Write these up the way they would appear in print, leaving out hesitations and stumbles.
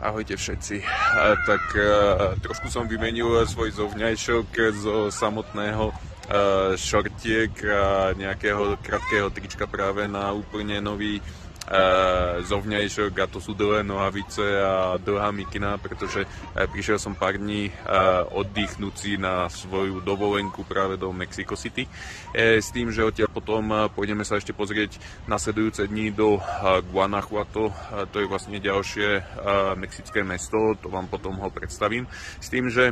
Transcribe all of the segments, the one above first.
Ahojte všetci. Trošku som vymenil svoj zovňajšok zo samotného šortiek a nejakého krátkeho trička práve na úplne nový zovňajšok, a to sú dlhé nohavice a dlhá mikina, pretože prišiel som pár dní oddychnúci na svoju dovolenku práve do Mexico City, s tým, že odtiaľ potom pôjdeme sa ešte pozrieť nasledujúce dní do Guanajuato, to je vlastne ďalšie mexické mesto, to vám potom ho predstavím, s tým, že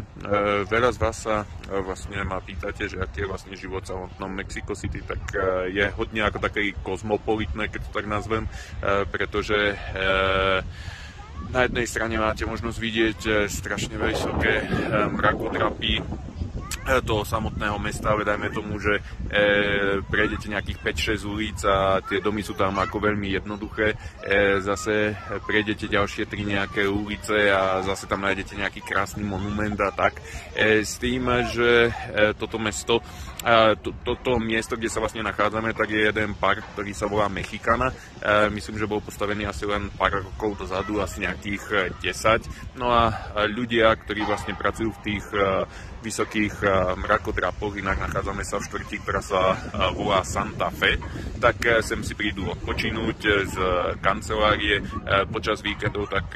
veľa z vás sa vlastne ma pýtate, že aký je vlastne život v samotnom Mexico City, tak je hodne ako také kozmopolitné, keď to tak nazvem, pretože na jednej strane máte možnosť vidieť strašne vysoké mrakodrapy toho samotného mesta, ale dajme tomu, že prejdete nejakých 5-6 ulic a tie domy sú tam ako veľmi jednoduché. Zase prejdete ďalšie 3 nejaké ulice a zase tam nájdete nejaký krásny monument a tak. S tým, že toto mesto, toto miesto, kde sa vlastne nachádzame, tak je jeden park, ktorý sa volá Mexicana. Myslím, že bol postavený asi len pár rokov dozadu, asi nejakých 10. No a ľudia, ktorí vlastne pracujú v tých vysokých mrakodrapoch, inak nachádzame sa v štvrti, ktorá sa volá Santa Fe, tak sem si prídu odpočinúť z kancelárie počas víkendov, tak